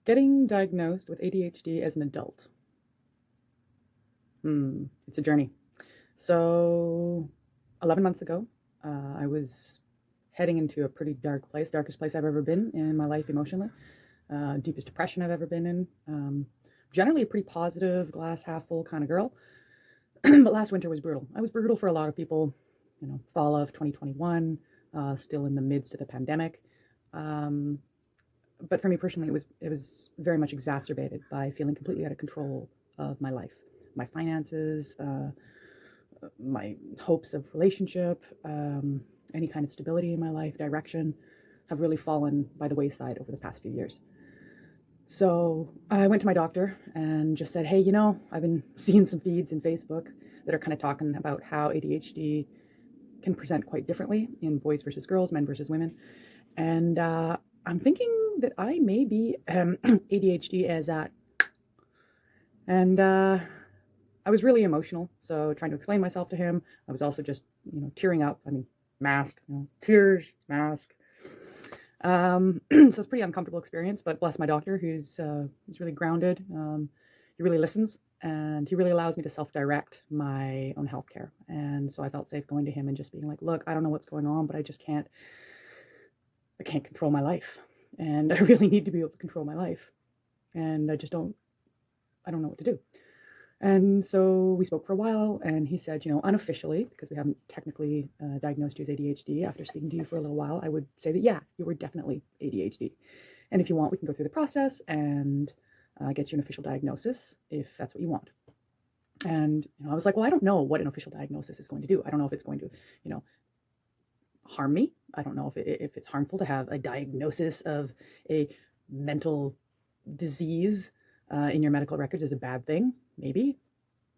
Getting diagnosed with ADHD as an adult. It's a journey. So, 11 months ago, I was heading into a pretty dark place, darkest place I've ever been in my life emotionally, deepest depression I've ever been in. Generally a pretty positive, glass half full kind of girl. But last winter was brutal. I was brutal for a lot of people, fall of 2021, still in the midst of the pandemic. Um, but for me personally, it was very much exacerbated by feeling completely out of control of my life, my finances, my hopes of relationship, any kind of stability in my life, direction, have really fallen by the wayside over the past few years. So I went to my doctor and just said, hey, I've been seeing some feeds in Facebook that are kind of talking about how ADHD can present quite differently in boys versus girls, men versus women. And I'm thinking that I may be ADHD as that. And I was really emotional, so trying to explain myself to him. I was also just, tearing up. I mean, mask, tears, mask. So it's a pretty uncomfortable experience, but bless my doctor, who's really grounded. He really listens, and he really allows me to self-direct my own healthcare. And so I felt safe going to him and just being like, look, I don't know what's going on, but I can't control my life. And I really need to be able to control my life. And I don't know what to do. And so we spoke for a while, and he said, unofficially, because we haven't technically diagnosed you as ADHD, after speaking to you for a little while, I would say that, yeah, you were definitely ADHD. And if you want, we can go through the process and get you an official diagnosis if that's what you want. And I was like, well, I don't know what an official diagnosis is going to do. I don't know if it's going to, harm me. I don't know if it's harmful to have a diagnosis of a mental disease in your medical records is a bad thing. Maybe.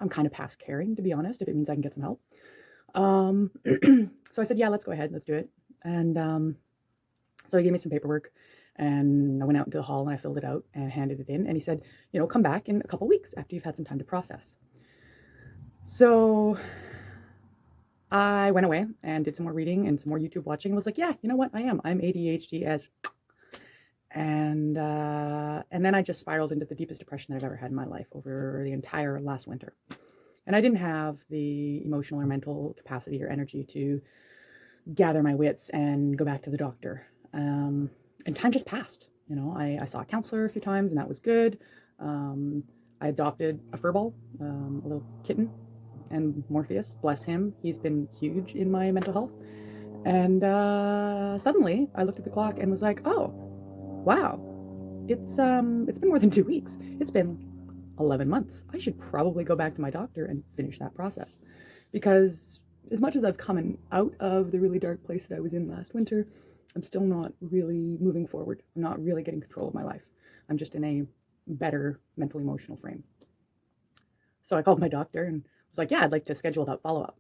I'm kind of past caring, to be honest, if it means I can get some help. So I said, yeah, let's go ahead. Let's do it. And so he gave me some paperwork, and I went out into the hall and I filled it out and handed it in. And he said, come back in a couple weeks after you've had some time to process. So I went away and did some more reading and some more YouTube watching and was like, yeah, you know what? I'm ADHD as. And then I just spiraled into the deepest depression that I've ever had in my life over the entire last winter. And I didn't have the emotional or mental capacity or energy to gather my wits and go back to the doctor. And time just passed. I saw a counselor a few times, and that was good. I adopted a furball, a little kitten, and Morpheus, bless him, he's been huge in my mental health. And suddenly I looked at the clock and was like, oh, wow, it's been more than 2 weeks. It's been 11 months. I should probably go back to my doctor and finish that process. Because as much as I've come out of the really dark place that I was in last winter, I'm still not really moving forward. I'm not really getting control of my life. I'm just in a better mental emotional frame. So I called my doctor and was like, yeah, I'd like to schedule that follow-up.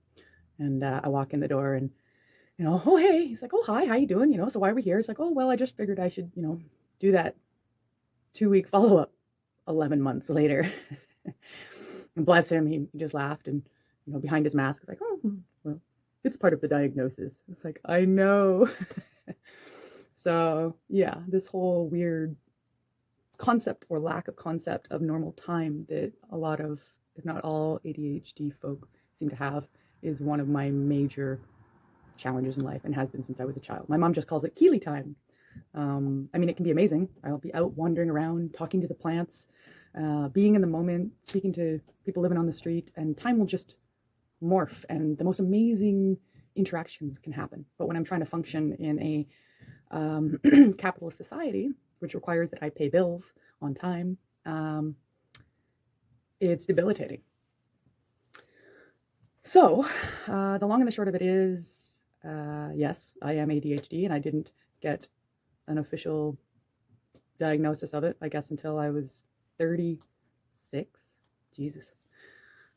And I walk in the door and, oh, hey. He's like, oh, hi, how you doing? So why are we here? It's like, oh, well, I just figured I should, do that 2-week follow-up 11 months later. And bless him, he just laughed and, behind his mask, was like, oh, well, it's part of the diagnosis. It's like, I know. So, yeah, this whole weird concept or lack of concept of normal time that a lot of, if not all, ADHD folk seem to have is one of my major challenges in life and has been since I was a child. My mom just calls it Keeley time. It can be amazing. I'll be out wandering around, talking to the plants, being in the moment, speaking to people living on the street, and time will just morph, and the most amazing interactions can happen. But when I'm trying to function in a capitalist society, which requires that I pay bills on time, it's debilitating. So the long and the short of it is, yes, I am ADHD, and I didn't get an official diagnosis of it, I guess, until I was 36. Jesus.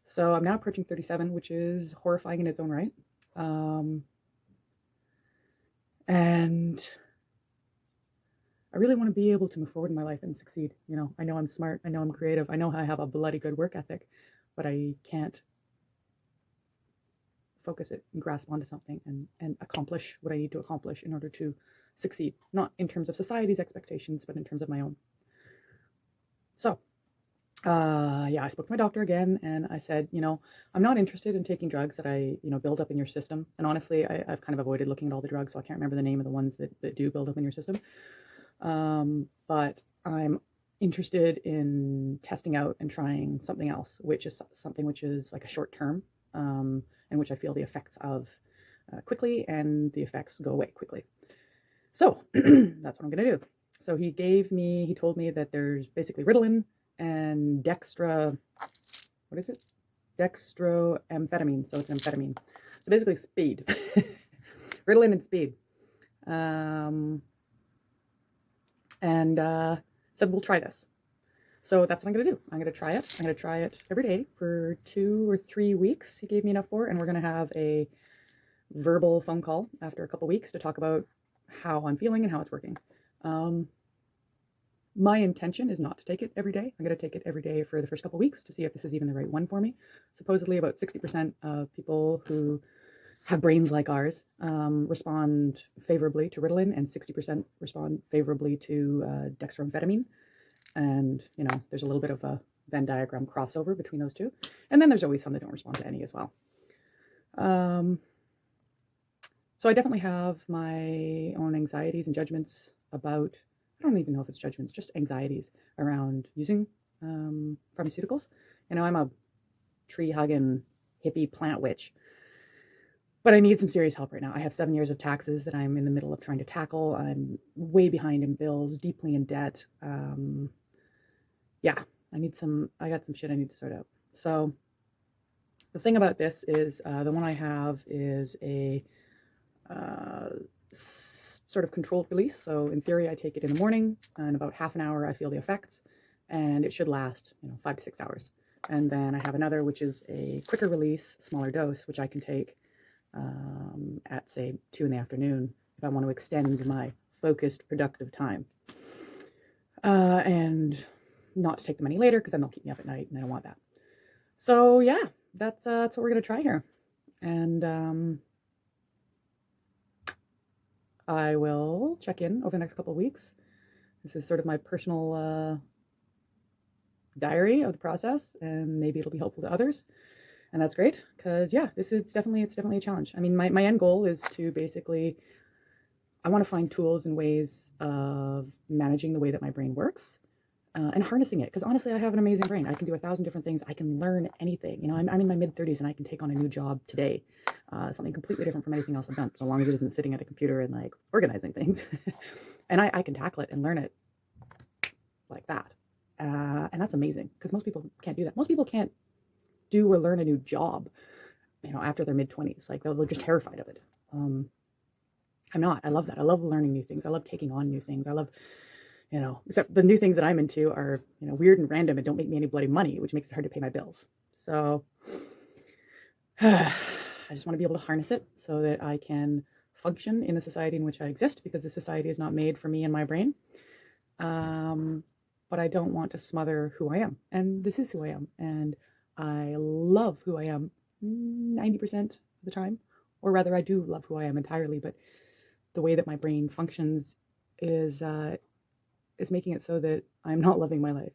So I'm now approaching 37, which is horrifying in its own right. And I really want to be able to move forward in my life and succeed. I know I'm smart. I know I'm creative. I know I have a bloody good work ethic, but I can't focus it and grasp onto something and accomplish what I need to accomplish in order to succeed. Not in terms of society's expectations, but in terms of my own. So, yeah, I spoke to my doctor again and I said, I'm not interested in taking drugs that build up in your system. And honestly, I've kind of avoided looking at all the drugs, so I can't remember the name of the ones that do build up in your system. But I'm interested in testing out and trying something else, which is something which is like a short term, and which I feel the effects of quickly, and the effects go away quickly. So that's what I'm going to do. So he told me that there's basically Ritalin and what is it? Dextroamphetamine. So it's amphetamine. So basically speed. Ritalin and speed. And said, we'll try this. So that's what I'm going to do. I'm going to try it. I'm going to try it every day for 2 or 3 weeks. He gave me enough for, and we're going to have a verbal phone call after a couple weeks to talk about how I'm feeling and how it's working. My intention is not to take it every day. I'm going to take it every day for the first couple weeks to see if this is even the right one for me. Supposedly about 60% of people who have brains like ours respond favorably to Ritalin, and 60% respond favorably to dextroamphetamine. And, there's a little bit of a Venn diagram crossover between those two. And then there's always some that don't respond to any as well. So I definitely have my own anxieties and judgments about, I don't even know if it's judgments, just anxieties around using pharmaceuticals. I'm a tree-hugging hippie plant witch, but I need some serious help right now. I have 7 years of taxes that I'm in the middle of trying to tackle. I'm way behind in bills, deeply in debt. Yeah, I got some shit I need to sort out. So the thing about this is the one I have is a sort of controlled release. So in theory, I take it in the morning, and about half an hour I feel the effects, and it should last 5 to 6 hours. And then I have another, which is a quicker release, smaller dose, which I can take at say 2 in the afternoon if I want to extend my focused, productive time, and not to take them any later, because then they'll keep me up at night, and I don't want that. So yeah, that's what we're gonna try here, and I will check in over the next couple of weeks. This is sort of my personal diary of the process, and maybe it'll be helpful to others. And that's great, because yeah, it's definitely a challenge. I mean, my end goal is to basically, I want to find tools and ways of managing the way that my brain works, and harnessing it. Because honestly, I have an amazing brain. I can do 1,000 different things. I can learn anything. I'm in my mid-30s, and I can take on a new job today. Something completely different from anything else I've done, so long as it isn't sitting at a computer and like organizing things. And I can tackle it and learn it like that. And that's amazing, because most people can't do that. Most people can't do or learn a new job, after their mid-20s. Like, they're just terrified of it. I'm not. I love that. I love learning new things. I love taking on new things. I love, except the new things that I'm into are, weird and random and don't make me any bloody money, which makes it hard to pay my bills. So I just want to be able to harness it so that I can function in the society in which I exist, because the society is not made for me and my brain. But I don't want to smother who I am. And this is who I am. And I love who I am 90% of the time. Or rather, I do love who I am entirely, but the way that my brain functions is making it so that I'm not loving my life.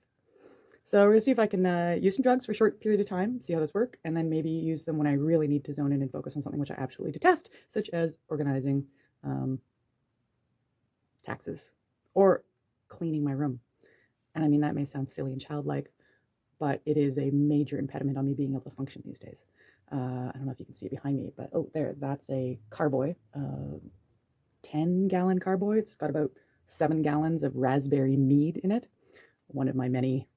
So we're going to see if I can use some drugs for a short period of time, see how those work, and then maybe use them when I really need to zone in and focus on something which I absolutely detest, such as organizing taxes or cleaning my room. And I mean, that may sound silly and childlike, but it is a major impediment on me being able to function these days. I don't know if you can see it behind me, but that's a carboy, 10-gallon carboy. It's got about 7 gallons of raspberry mead in it. One of my many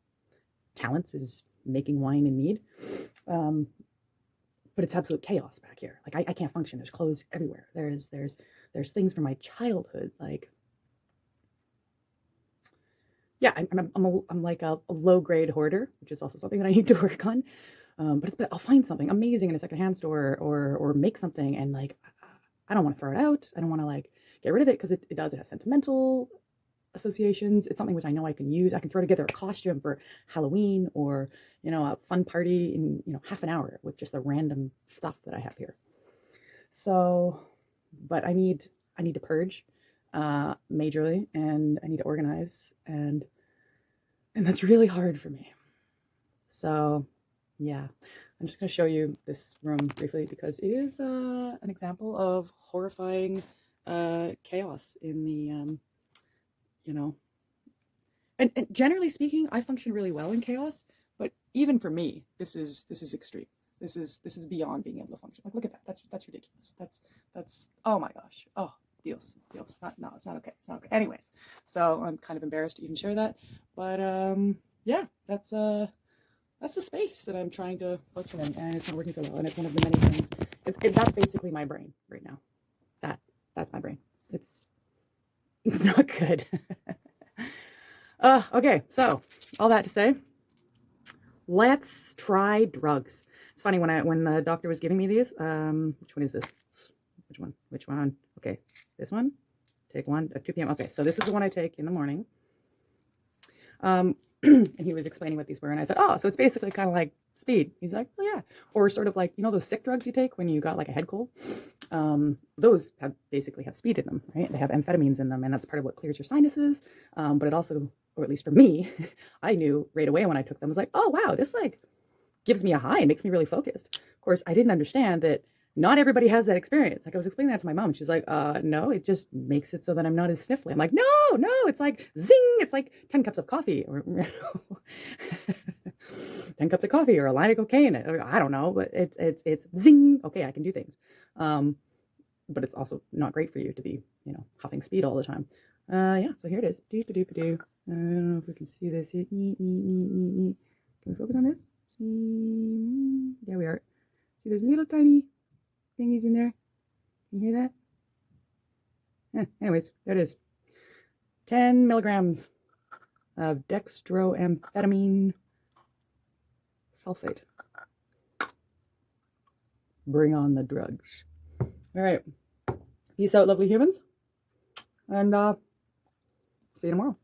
talents is making wine and mead. But it's absolute chaos back here. Like, I can't function. There's clothes everywhere. There's things from my childhood. Like, yeah, I'm like a low grade hoarder, which is also something that I need to work on. But I'll find something amazing in a secondhand store, or make something, and like, I don't want to throw it out. I don't want to like get rid of it, because it has sentimental associations. It's something which I know I can use. I can throw together a costume for Halloween, or a fun party in half an hour with just the random stuff that I have here. So, but I need to purge majorly, and I need to organize, and And that's really hard for me. So, yeah, I'm just going to show you this room briefly because it is an example of horrifying chaos in the, you know, and generally speaking, I function really well in chaos. But even for me, this is extreme. This is beyond being able to function. Like, look at that. That's ridiculous. That's oh my gosh. Oh, deals. Not, no, it's not okay. It's not okay. Anyways, so I'm kind of embarrassed to even share that. But yeah, that's the space that I'm trying to function in, and it's not working so well. And it's one of the many things. That's basically my brain right now. That's my brain. It's not good. Okay, so all that to say, let's try drugs. It's funny when the doctor was giving me these. Which one is this? Which one? Okay, this one. Take one at 2 p.m. Okay, so this is the one I take in the morning. And he was explaining what these were, and I said, oh, so it's basically kind of like speed. He's like, oh yeah, or sort of like, you know, those sick drugs you take when you got like a head cold. Those basically have speed in them, right? They have amphetamines in them, and that's part of what clears your sinuses. But it also, or at least for me, I knew right away when I took them, I was like, oh wow, this like gives me a high and makes me really focused. Of course, I didn't understand that not everybody has that experience. Like I was explaining that to my mom, and she's like, no, it just makes it so that I'm not as sniffly. I'm like, no, it's like zing, it's like 10 cups of coffee, or 10 cups of coffee, or a line of cocaine. I don't know, but it's zing. Okay, I can do things. But it's also not great for you to be, you know, huffing speed all the time. Yeah, so here it is. Doop-a-doop-a-doo. I don't know if we can see this. Can we focus on this? See, there we are. See, there's little tiny thingies in there. Can you hear that? Anyways, there it is. 10 milligrams of dextroamphetamine sulfate. Bring on the drugs. All right. Peace out, lovely humans. And see you tomorrow.